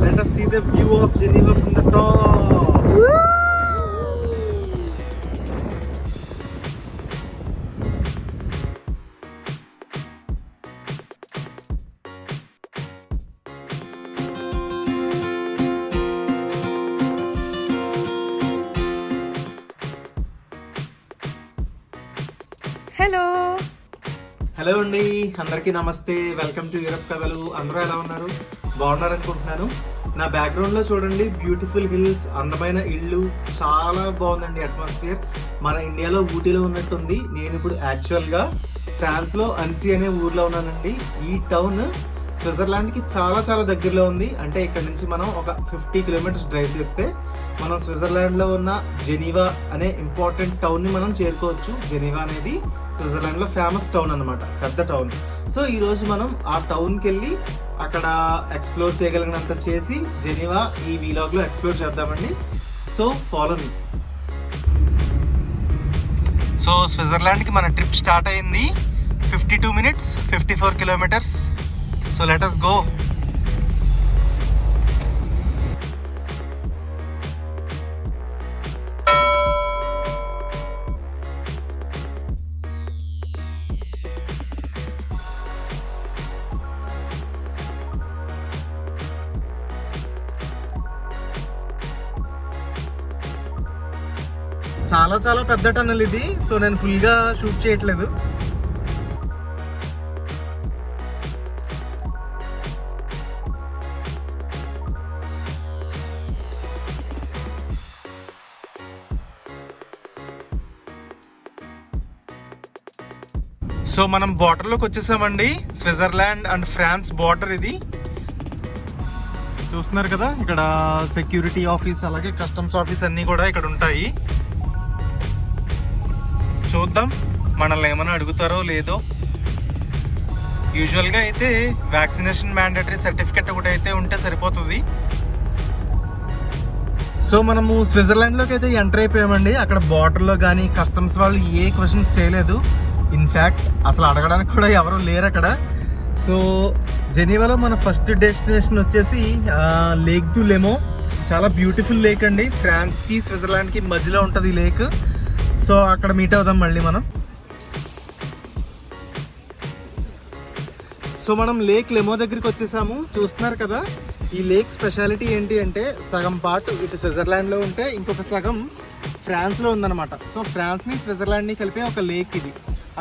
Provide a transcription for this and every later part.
Let us see the view of Geneva from the top. Hello అండి, అందరికీ నమస్తే. Welcome to Europe కథలు. అందరూ ఎలా ఉన్నారు? బాగున్నారు అనుకుంటున్నాను. నా బ్యాక్గ్రౌండ్లో చూడండి, బ్యూటిఫుల్ హిల్స్, అందమైన ఇళ్ళు, చాలా బాగుందండి అట్మాస్ఫియర్. మన ఇండియాలో ఊటీలో ఉన్నట్టుంది. నేను ఇప్పుడు యాక్చువల్గా ఫ్రాన్స్లో అన్సీ అనే ఊర్లో ఉన్నానండి. ఈ టౌన్ స్విట్జర్లాండ్కి చాలా చాలా దగ్గరలో ఉంది. అంటే ఇక్కడ నుంచి మనం ఒక 50 కిలోమీటర్స్ డ్రైవ్ చేస్తే మనం స్విట్జర్లాండ్లో ఉన్న జెనీవా అనే ఇంపార్టెంట్ టౌన్ని మనం చేరుకోవచ్చు. జెనీవా అనేది స్విట్జర్లాండ్లో ఫేమస్ టౌన్ అనమాట, పెద్ద టౌన్. సో ఈరోజు మనం ఆ టౌన్కి వెళ్ళి అక్కడ ఎక్స్ప్లోర్ చేయగలిగినంత చేసి జెనీవా ఈ వీలాగ్లో ఎక్స్ప్లోర్ చేద్దామండి. So follow me. సో స్విట్జర్లాండ్కి మన ట్రిప్ స్టార్ట్ అయింది. 52 minutes, 54 kilometres. So let us go. చాలా చాలా పెద్ద టన్నల్ ఇది. సో నేను ఫుల్గా షూట్ చేయట్లేదు. సో మనం బార్డర్లోకి వచ్చేసామండి. స్విట్జర్లాండ్ అండ్ ఫ్రాన్స్ బార్డర్ ఇది. చూస్తున్నారు కదా, ఇక్కడ సెక్యూరిటీ ఆఫీస్ అలాగే కస్టమ్స్ ఆఫీస్ అన్నీ కూడా ఇక్కడ ఉంటాయి. చూద్దాం మనల్ని ఏమైనా అడుగుతారో లేదో. యూజువల్గా అయితే వ్యాక్సినేషన్ మ్యాండేటరీ సర్టిఫికెట్ ఒకటి అయితే ఉంటే సరిపోతుంది. సో మనము స్విట్జర్లాండ్లోకి అయితే ఎంటర్ అయిపోయామండి. అక్కడ బార్డర్లో కానీ కస్టమ్స్ వాళ్ళు ఏ క్వశ్చన్స్ చేయలేదు. ఇన్ఫ్యాక్ట్ అసలు అడగడానికి కూడా ఎవరు లేరు అక్కడ. సో జెనీవాలో మన ఫస్ట్ డెస్టినేషన్ వచ్చేసి లేక్ దు లెమో. చాలా బ్యూటిఫుల్ లేక్ అండి. ఫ్రాన్స్కి స్విట్జర్లాండ్కి మధ్యలో ఉంటుంది ఈ లేక్. సో అక్కడ మీట్ అవుదాం మళ్ళీ మనం. సో మనం లేక్ లెమో దగ్గరికి వచ్చేసాము. చూస్తున్నారు కదా, ఈ లేక్ స్పెషాలిటీ ఏంటి అంటే సగం పార్ట్ ఇటు స్విట్జర్లాండ్లో ఉంటే ఇంకొక సగం ఫ్రాన్స్లో ఉందన్నమాట. సో ఫ్రాన్స్ని స్విట్జర్లాండ్ని కలిపే ఒక లేక్ ఇది.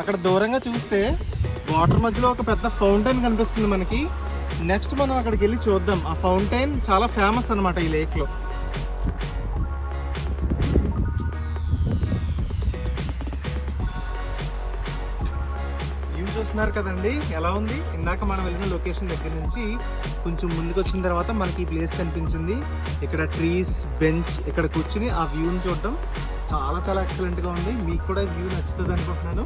అక్కడ దూరంగా చూస్తే వాటర్ మధ్యలో ఒక పెద్ద ఫౌంటైన్ కనిపిస్తుంది మనకి. నెక్స్ట్ మనం అక్కడికి వెళ్ళి చూద్దాం. ఆ ఫౌంటైన్ చాలా ఫేమస్ అనమాట ఈ లేక్లో. వ్యూ చూస్తున్నారు కదండి ఎలా ఉంది. ఇందాక మనం వెళ్ళిన లొకేషన్ దగ్గర నుంచి కొంచెం ముందుకు వచ్చిన తర్వాత మనకి ఈ ప్లేస్ కనిపించింది. ఇక్కడ ట్రీస్, బెంచ్, ఇక్కడ కూర్చుని ఆ వ్యూని చూడటం చాలా చాలా ఎక్సలెంట్గా ఉంది. మీకు కూడా వ్యూ నచ్చుతుంది అనుకుంటున్నాను.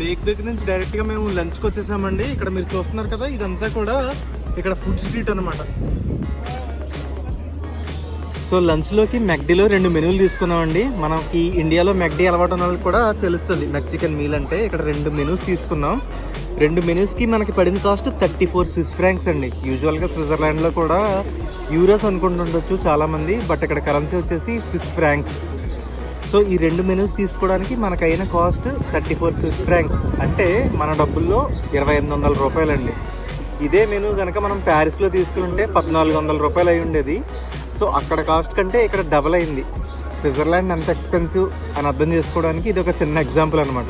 లేక్ దగ్గర నుంచి డైరెక్ట్గా మేము లంచ్కి వచ్చేసామండి. ఇక్కడ మీరు చూస్తున్నారు కదా, ఇదంతా కూడా ఇక్కడ ఫుడ్ స్ట్రీట్ అనమాట. సో లంచ్లోకి మెక్డీలో 2 మెనూలు తీసుకున్నామండి. మనకి ఇండియాలో మెక్డీ అలవాటు ఉన్న వాళ్ళకి కూడా తెలుస్తుంది మెక్సికన్ మీల్ అంటే. ఇక్కడ 2 మెనూస్ తీసుకున్నాం. 2 మెనూస్కి మనకి పడిన కాస్ట్ 34 స్విస్ ఫ్రాంక్స్ అండి. యూజువల్గా స్విట్జర్లాండ్లో కూడా యూరోస్ అనుకుంటుండొచ్చు చాలామంది, బట్ ఇక్కడ కరెన్సీ వచ్చేసి స్విస్ ఫ్రాంక్స్. సో ఈ 2 మెనూస్ తీసుకోవడానికి మనకైన కాస్ట్ 34 స్విస్ ఫ్రాంక్స్, అంటే మన డబ్బుల్లో 2800 రూపాయలండి. ఇదే మెనూ కనుక మనం ప్యారిస్లో తీసుకుంటే 1400 రూపాయలు అయి ఉండేది. సో అక్కడ కాస్ట్ కంటే ఇక్కడ డబల్ అయింది. స్విట్జర్లాండ్ ఎంత ఎక్స్పెన్సివ్ అని అర్థం చేసుకోవడానికి ఇది ఒక చిన్న ఎగ్జాంపుల్ అనమాట.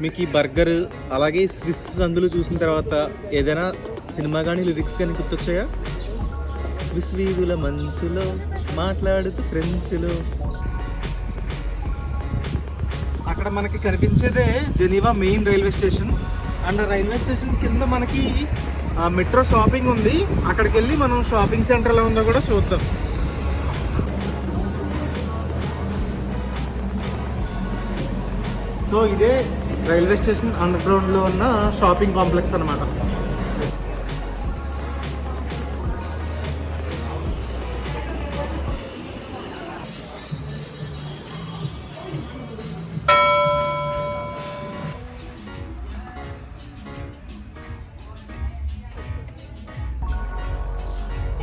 మీకు ఈ బర్గర్ అలాగే స్విస్ అందులో చూసిన తర్వాత ఏదైనా సినిమా కానీ లిరిక్స్ కానీ గుర్తొచ్చాయా? స్విస్ వీధుల మంచులో మాట్లాడుతూ ఫ్రెంచ్లో. అక్కడ మనకి కనిపించేదే Geneva main railway station. And railway station కింద మనకి మెట్రో షాపింగ్ ఉంది. అక్కడికి వెళ్ళి మనం షాపింగ్ సెంటర్ ఎలా ఉందో కూడా చూద్దాం. సో ఇదే రైల్వే స్టేషన్ అండర్ గ్రౌండ్లో ఉన్న షాపింగ్ కాంప్లెక్స్ అనమాట.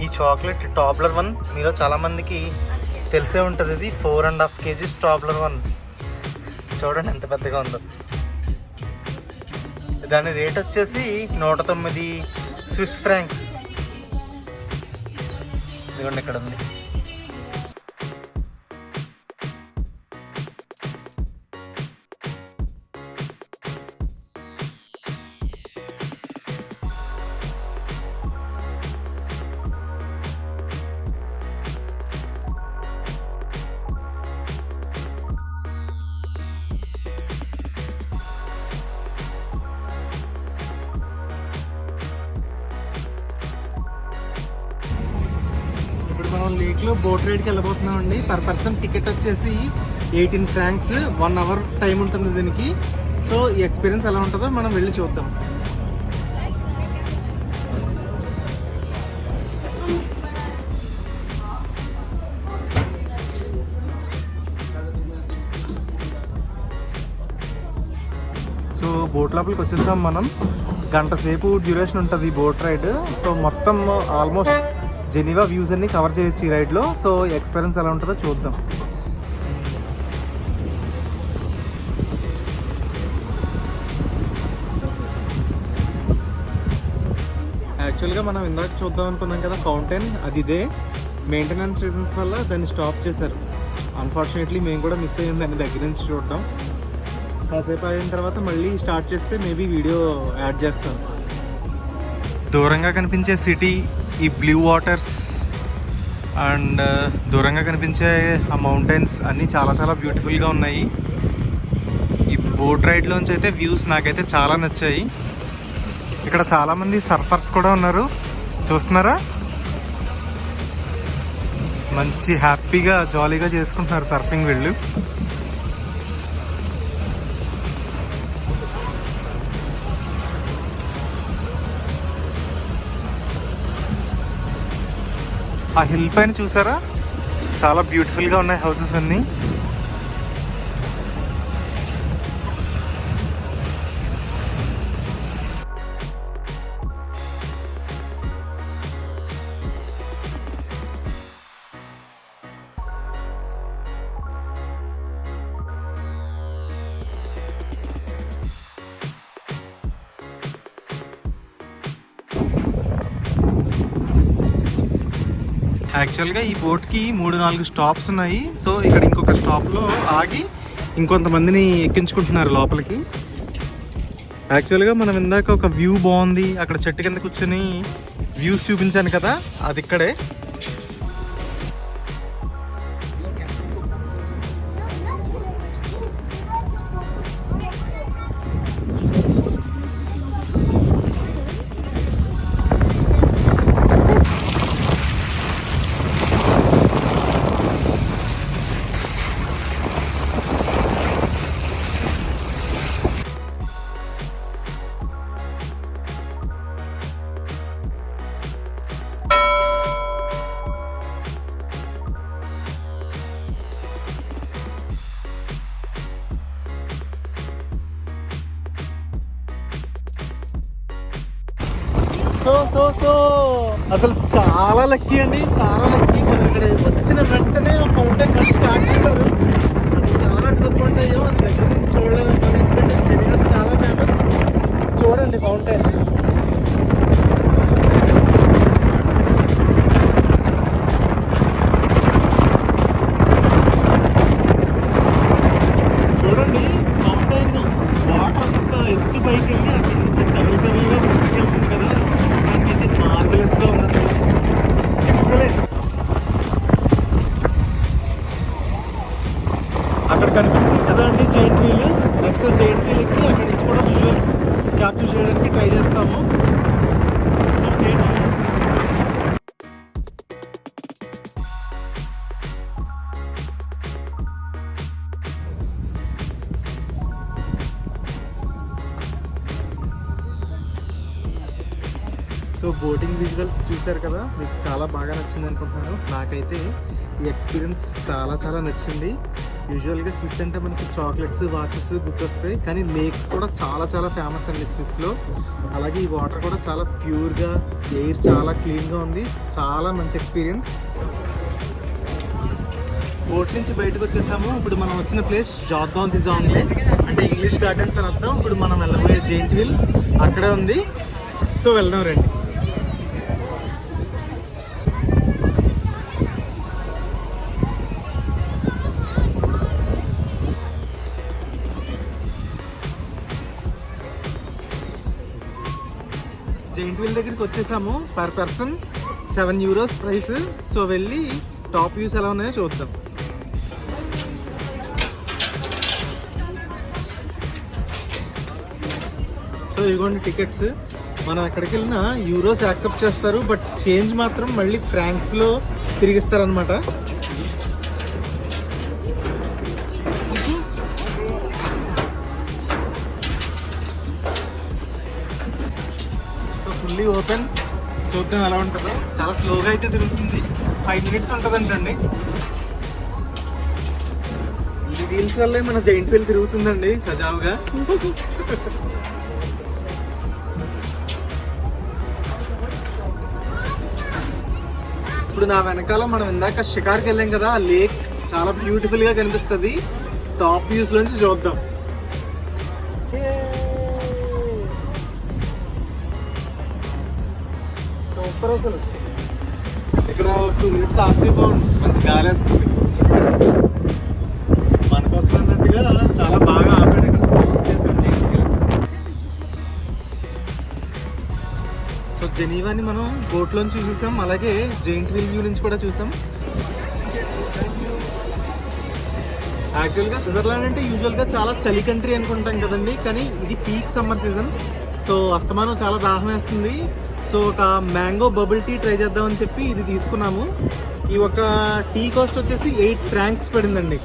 ఈ చాక్లెట్ టాబ్లర్ 1 మీలో చాలా మందికి తెలిసే ఉంటుంది. ఇది 4.5 kgs టాబ్లర్ 1. చూడండి ఎంత పెద్దగా ఉందో. దాని రేట్ వచ్చేసి 109 స్విస్ ఫ్రాంక్స్. ఇదిగోండి ఇక్కడ ఉంది. మనం లేక్లో బోట్ రైడ్కి వెళ్ళబోతున్నాం అండి. పర్ పర్సన్ టికెట్ వచ్చేసి 18 ఫ్రాంక్స్. 1 hour టైం ఉంటుంది దీనికి. సో ఈ ఎక్స్పీరియన్స్ ఎలా ఉంటుందో మనం వెళ్ళి చూద్దాం. సో బోట్ లోపలికి వచ్చేసాం మనం. గంట సేపు డ్యూరేషన్ ఉంటుంది ఈ బోట్ రైడ్. సో మొత్తం ఆల్మోస్ట్ జెనీవా వ్యూస్ అన్ని కవర్ చేయొచ్చు ఈ రైడ్లో. సో ఎక్స్పీరియన్స్ ఎలా ఉంటుందో చూద్దాం. యాక్చువల్గా మనం ఇందాక చూద్దాం అనుకున్నాం కదా ఫౌంటైన్, అది ఇదే. మెయింటెనెన్స్ రీజన్స్ వల్ల దాన్ని స్టాప్ చేశారు. అన్ఫార్చునేట్లీ మేము కూడా మిస్ అయ్యింది దాన్ని దగ్గర నుంచి చూడటం. కాసేపు అయిన తర్వాత మళ్ళీ స్టార్ట్ చేస్తే మేబీ వీడియో యాడ్ చేస్తాం. దూరంగా కనిపించే సిటీ, ఈ బ్లూ వాటర్స్ అండ్ దూరంగా కనిపించే ఆ మౌంటైన్స్ అన్నీ చాలా చాలా బ్యూటిఫుల్గా ఉన్నాయి. ఈ బోట్ రైడ్లోంచి అయితే వ్యూస్ నాకైతే చాలా నచ్చాయి. ఇక్కడ చాలామంది సర్ఫర్స్ కూడా ఉన్నారు, చూస్తున్నారా? మంచి హ్యాపీగా జాలీగా చేసుకుంటున్నారు సర్ఫింగ్ వీళ్ళు. ఆ హిల్ పైన చూసారా, చాలా బ్యూటిఫుల్గా ఉన్నాయి హౌసెస్ అన్నీ. యాక్చువల్గా ఈ బోట్కి 3-4 స్టాప్స్ ఉన్నాయి. సో ఇక్కడ ఇంకొక స్టాప్లో ఆగి ఇంకొంతమందిని ఎక్కించుకుంటున్నారు లోపలికి. యాక్చువల్గా మనం ఇందాక ఒక వ్యూ బాగుంది, అక్కడ చెట్టు కింద కూర్చొని వ్యూస్ చూపించాను కదా, అది ఇక్కడే. సో సో సో అసలు చాలా లక్కీ అండి, చాలా లక్కీ. మనం ఇక్కడ వచ్చిన వెంటనే ఫౌంటైన్ మళ్ళీ స్టార్ట్ చేశారు. అసలు చాలా డిసప్పాయింట్ అయ్యాం, అది దగ్గర నుంచి చూడలేము. ఎందుకంటే జెనీవా చాలా ఫేమస్. చూడండి ఫౌంటైన్. చూడండి ఫౌంటైన్ వాటర్ అంతా ఎత్తు పైకి వెళ్ళి అక్కడి నుంచి తగులుగా ముందుకెళ్తుంది కదా. చూడడానికి మార్వెలస్గా ఉంది అసలు. ఎక్సలెంట్. అక్కడ కనిపిస్తుంది కదా అండి giant wheel. Next giant wheel ఎక్కి అక్కడి నుంచి కూడా విజువల్స్ క్యాప్చర్ చేయడానికి ట్రై చేస్తాము. So stay tuned. So boating visuals చూశారు కదా, మీకు చాలా బాగా నచ్చింది అనుకుంటున్నాను. నాకైతే ఈ ఎక్స్పీరియన్స్ చాలా చాలా నచ్చింది. యూజువల్గా స్విస్ అంటే మనకి చాక్లెట్స్ వాచెస్ గుర్తొస్తాయి, కానీ లేక్స్ కూడా చాలా చాలా ఫేమస్ అండి స్విస్లో. అలాగే ఈ వాటర్ కూడా చాలా ప్యూర్గా, ఎయిర్ చాలా క్లీన్గా ఉంది. చాలా మంచి ఎక్స్పీరియన్స్. బోట్ నుంచి బయటకు వచ్చేసాము. ఇప్పుడు మనం వచ్చిన ప్లేస్ జార్దాన్ ది జాంగ్లే, అంటే ఇంగ్లీష్ గార్డెన్స్ అని అర్థం. ఇప్పుడు మనం వెళ్ళబోయే జెయింట్ వీల్ అక్కడే ఉంది. సో వెళ్దాం రండి. జెయింట్ వీల్ దగ్గరికి వచ్చేసాము. Per person €7 price. సో వెళ్ళి టాప్ వ్యూస్ ఎలా ఉన్నాయో చూద్దాం. సో ఇదిగోండి టికెట్స్. మనం ఎక్కడికి వెళ్ళినా యూరోస్ యాక్సెప్ట్ చేస్తారు, బట్ చేంజ్ మాత్రం మళ్ళీ ఫ్రాంక్స్లో తిరిగిస్తారనమాట. So fully open. చూద్దాం ఎలా ఉంటుందో. చాలా స్లోగా అయితే తిరుగుతుంది. 5 minutes ఉంటుందంటండి. ఈ వీల్స్ వల్లే మన జైంట్ వీల్ తిరుగుతుందండి సజావుగా. ఇప్పుడు నా వెనకాల మనం ఇందాక షికార్కి వెళ్ళాం కదా, ఆ లేక్ చాలా బ్యూటిఫుల్ గా కనిపిస్తుంది. టాప్ వ్యూస్ లోంచి చూద్దాం. సూపర్. అసలు ఇక్కడ 2 minutes ఆగితే బాగుంది. మంచి గాలి వస్తుంది. మనకోసం అన్నట్టుగా చాలా బాగా ఆపాడు ఇక్కడ. సో జెనీవాని మనం బోట్లోంచి చూసాం, అలాగే జెయింట్ వీల్ వ్యూ నుంచి కూడా చూసాం. యాక్చువల్గా స్విట్జర్లాండ్ అంటే యూజువల్గా చాలా చలి కంట్రీ అనుకుంటాం కదండి, కానీ ఇది పీక్ సమ్మర్ సీజన్. సో అస్తమానం చాలా దాహం వేస్తుంది. సో ఒక మ్యాంగో బబుల్ టీ ట్రై చేద్దామని చెప్పి ఇది తీసుకున్నాము. ఈ ఒక టీ కాస్ట్ వచ్చేసి $8 పడిందండి.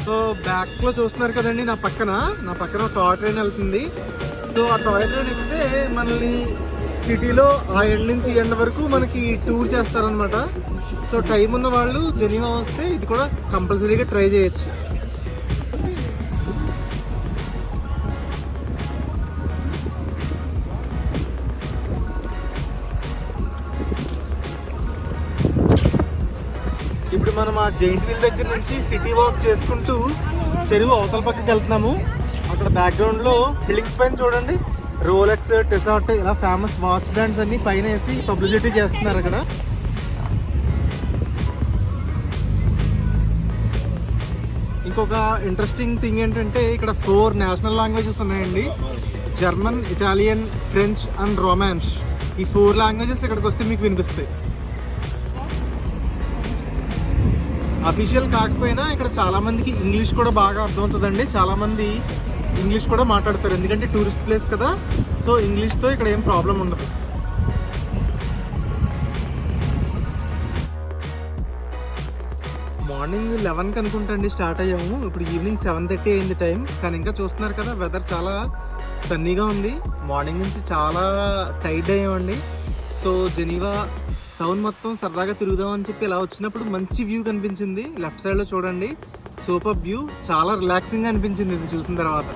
సో బ్యాక్లో చూస్తున్నారు కదండి, నా పక్కన టాయ్ ట్రైన్ వెళ్తుంది. సో ఆ టాయ్ ట్రైన్ ఎక్కితే మనల్ని సిటీలో ఆ ఎండ్ నుంచి ఈ ఎండ్ వరకు మనకి టూర్ చేస్తారనమాట. సో టైం ఉన్న వాళ్ళు జెనీవా వస్తే ఇది కూడా కంపల్సరీగా ట్రై చేయొచ్చు. ఇప్పుడు మనం ఆ జెయింట్ వీల్ దగ్గర నుంచి సిటీ వాక్ చేసుకుంటూ చెరువు అవతల పక్కకి వెళ్తున్నాము. అక్కడ బ్యాక్గ్రౌండ్లో బిల్డింగ్స్ పైన చూడండి, రోలెక్స్, టెసాట్ ఇలా ఫేమస్ వాచ్ బ్రాండ్స్ అన్ని పైన వేసి పబ్లిసిటీ చేస్తున్నారు అక్కడ. ఇంకొక ఇంట్రెస్టింగ్ థింగ్ ఏంటంటే ఇక్కడ 4 నేషనల్ లాంగ్వేజెస్ ఉన్నాయండి. German, Italian, French and romance. ఈ 4 లాంగ్వేజెస్ ఇక్కడికి వస్తే మీకు వినిపిస్తాయి. అఫీషియల్ కాకపోయినా ఇక్కడ చాలా మందికి ఇంగ్లీష్ కూడా బాగా అర్థమవుతుందండి. చాలా మంది ఇంగ్లీష్ కూడా మాట్లాడతారు, ఎందుకంటే టూరిస్ట్ ప్లేస్ కదా. సో ఇంగ్లీష్తో ఇక్కడ ఏం ప్రాబ్లం ఉండదు. మార్నింగ్ 11కి అనుకుంటండి స్టార్ట్ అయ్యాము. ఇప్పుడు ఈవినింగ్ 7:30 అయింది టైం. కానీ ఇంకా చూస్తున్నారు కదా, వెదర్ చాలా సన్నీగా ఉంది. మార్నింగ్ నుంచి చాలా టైర్డ్ అయ్యామండి. సో జెనీవా టౌన్ మొత్తం సరదాగా తిరుగుదామని చెప్పి ఇలా వచ్చినప్పుడు మంచి వ్యూ కనిపించింది. లెఫ్ట్ సైడ్లో చూడండి, సూపర్ వ్యూ. చాలా రిలాక్సింగ్గా అనిపించింది ఇది చూసిన తర్వాత.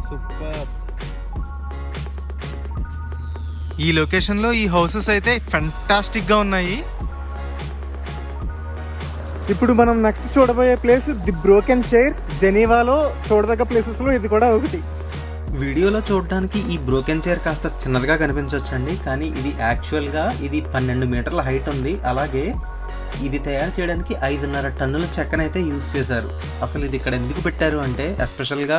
సూపర్. ఈ లొకేషన్లో ఈ హౌసెస్ అయితే ఫెంటాస్టిక్గా ఉన్నాయి. ఇప్పుడు మనం నెక్స్ట్ చూడబోయే ప్లేస్ ది బ్రోకెన్ చైర్. జెనీవాలో చూడదగ్గ ప్లేసెస్లో ఇది కూడా ఒకటి. వీడియోలో చూడడానికి ఈ బ్రోకెన్ చైర్ కాస్త చిన్నదిగా కనిపించవచ్చండి, కానీ ఇది యాక్చువల్గా 12 మీటర్ల హైట్ ఉంది. అలాగే ఇది తయారు చేయడానికి 5.5 టన్నుల చెక్కనైతే యూజ్ చేశారు. అసలు ఇది ఇక్కడ ఎందుకు పెట్టారు అంటే, ఎస్పెషల్గా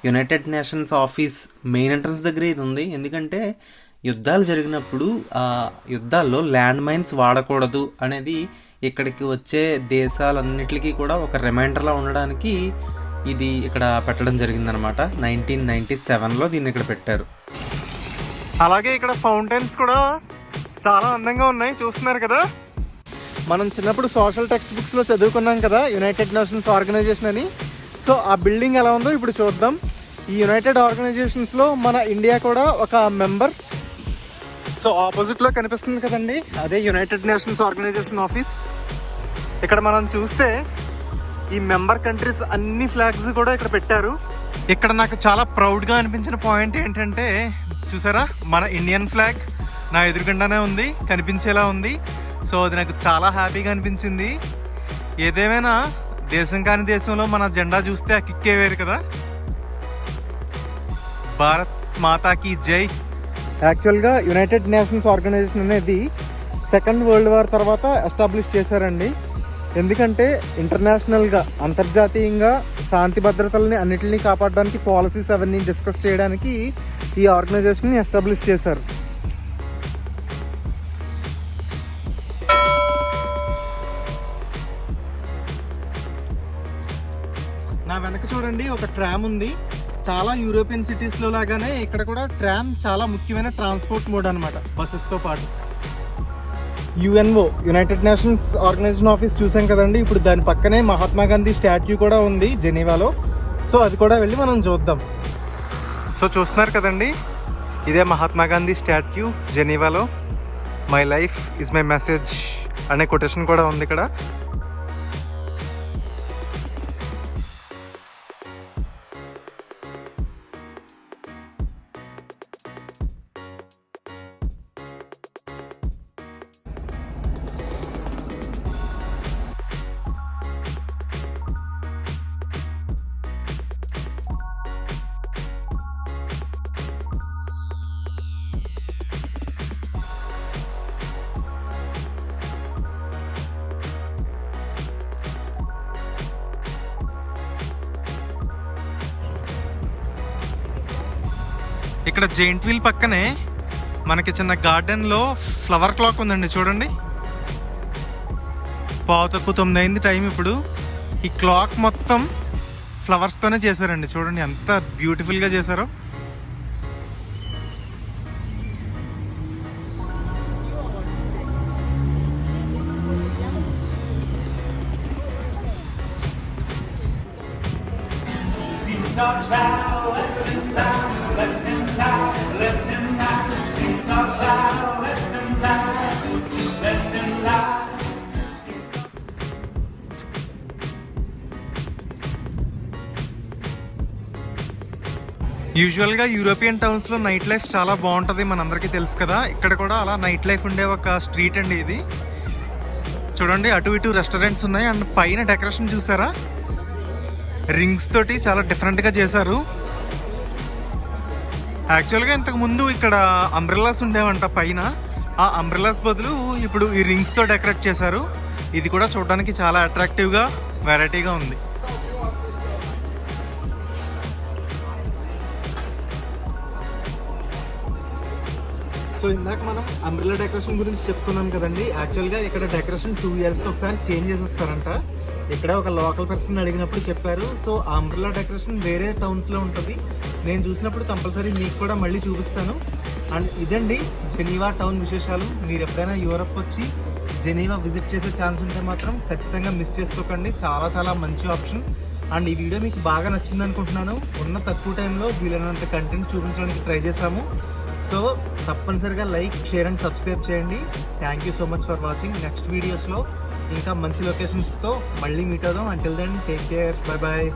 United Nations office main entrance దగ్గర ఇది ఉంది. ఎందుకంటే యుద్ధాలు జరిగినప్పుడు ఆ యుద్ధాల్లో ల్యాండ్ మైన్స్ వాడకూడదు అనేది ఇక్కడికి వచ్చే దేశాలన్నిటికీ కూడా ఒక రిమైండర్లా ఉండడానికి ఇది ఇక్కడ పెట్టడం జరిగిందనమాట. 1997లో దీన్ని ఇక్కడ పెట్టారు. అలాగే ఇక్కడ ఫౌంటైన్స్ కూడా చాలా అందంగా ఉన్నాయి, చూస్తున్నారు కదా. మనం చిన్నప్పుడు సోషల్ టెక్స్ట్ బుక్స్లో చదువుకున్నాం కదా యునైటెడ్ నేషన్స్ ఆర్గనైజేషన్ అని. సో ఆ బిల్డింగ్ ఎలా ఉందో ఇప్పుడు చూద్దాం. ఈ యునైటెడ్ ఆర్గనైజేషన్స్లో మన ఇండియా కూడా ఒక మెంబర్. సో ఆపోజిట్లో కనిపిస్తుంది కదండి, అదే యునైటెడ్ నేషన్స్ ఆర్గనైజేషన్ ఆఫీస్. ఇక్కడ మనం చూస్తే ఈ మెంబర్ కంట్రీస్ అన్ని ఫ్లాగ్స్ కూడా ఇక్కడ పెట్టారు. ఇక్కడ నాకు చాలా ప్రౌడ్గా అనిపించిన పాయింట్ ఏంటంటే, చూసారా మన ఇండియన్ ఫ్లాగ్ నా ఎదురుగుండానే ఉంది, కనిపించేలా ఉంది. సో అది నాకు చాలా హ్యాపీగా అనిపించింది. ఏదేమైనా దేశం కాని దేశంలో మన జెండా చూస్తే ఆ కిక్కే వేరు కదా. భారత్ మాతాకి జై. యాక్చువల్గా యునైటెడ్ నేషన్స్ ఆర్గనైజేషన్ అనేది సెకండ్ వరల్డ్ వార్ తర్వాత ఎస్టాబ్లిష్ చేశారండి. ఎందుకంటే ఇంటర్నేషనల్గా అంతర్జాతీయంగా శాంతి భద్రతలని అన్నిటిని కాపాడడానికి పాలసీస్ అవన్నీ డిస్కస్ చేయడానికి ఈ ఆర్గనైజేషన్ని ఎస్టాబ్లిష్ చేశారు. నా వెనక చూడండి ఒక ట్రామ్ ఉంది. చాలా యూరోపియన్ సిటీస్లో లాగానే ఇక్కడ కూడా ట్రామ్ చాలా ముఖ్యమైన ట్రాన్స్పోర్ట్ మోడ్ అనమాట, బస్సెస్తో పాటు. UNO United Nations Organization office చూసాం కదండి. ఇప్పుడు దాని పక్కనే మహాత్మా గాంధీ స్టాట్యూ కూడా ఉంది జెనీవాలో. సో అది కూడా వెళ్ళి మనం చూద్దాం. సో చూస్తున్నారు కదండి, ఇదే మహాత్మా గాంధీ స్టాట్యూ జెనీవాలో. My life is my message అనే కొటేషన్ కూడా ఉంది ఇక్కడ. ఇక్కడ జెయింట్ వీల్ పక్కనే మనకి చిన్న గార్డెన్లో ఫ్లవర్ క్లాక్ ఉందండి, చూడండి. 9:09 అయింది టైం ఇప్పుడు. ఈ క్లాక్ మొత్తం ఫ్లవర్స్తోనే చేశారండి, చూడండి ఎంత బ్యూటిఫుల్గా చేశారో. యూజువల్గా యూరోపియన్ టౌన్స్లో నైట్ లైఫ్ చాలా బాగుంటుంది, మనందరికీ తెలుసు కదా. ఇక్కడ కూడా అలా నైట్ లైఫ్ ఉండే ఒక స్ట్రీట్ అండి ఇది. చూడండి అటు ఇటు రెస్టారెంట్స్ ఉన్నాయి. అండ్ పైన డెకరేషన్ చూసారా, రింగ్స్ తోటి చాలా డిఫరెంట్గా చేశారు. యాక్చువల్గా ఇంతకు ముందు ఇక్కడ అంబ్రెల్లాస్ ఉండేవంట పైన. ఆ అంబ్రెల్లాస్ బదులు ఇప్పుడు ఈ రింగ్స్తో డెకరేట్ చేశారు. ఇది కూడా చూడడానికి చాలా అట్రాక్టివ్గా వెరైటీగా ఉంది. సో ఇందాక మనం అంబ్రెల్లా డెకరేషన్ గురించి చెప్పుకున్నాం కదండి. యాక్చువల్గా ఇక్కడ డెకరేషన్ 2 ఇయర్స్కి ఒకసారి చేంజ్ చేసేస్తారంట. ఇక్కడ ఒక లోకల్ పర్సన్ అడిగినప్పుడు చెప్పారు. సో ఆ అంబ్రెల్లా డెకరేషన్ వేరే టౌన్స్లో ఉంటుంది. నేను చూసినప్పుడు కంపల్సరీ మీకు కూడా మళ్ళీ చూపిస్తాను. అండ్ ఇదండి జెనీవా టౌన్ విశేషాలు. మీరు ఎప్పుడైనా యూరప్ వచ్చి జెనీవా విజిట్ చేసే ఛాన్స్ ఉంటే మాత్రం ఖచ్చితంగా మిస్ చేసుకోకండి. చాలా చాలా మంచి ఆప్షన్. అండ్ ఈ వీడియో మీకు బాగా నచ్చింది అనుకుంటున్నాను. ఉన్న తక్కువ టైంలో వీలైనంత కంటెంట్ చూపించడానికి ట్రై చేశాము. సో తప్పనిసరిగా లైక్, షేర్ అండ్ సబ్స్క్రైబ్ చేయండి. Thank you so much for watching. Next వీడియోస్లో ఇంకా మంచి లొకేషన్స్తో మళ్ళీ మీట్ అవుదాం. Until then take care, bye bye.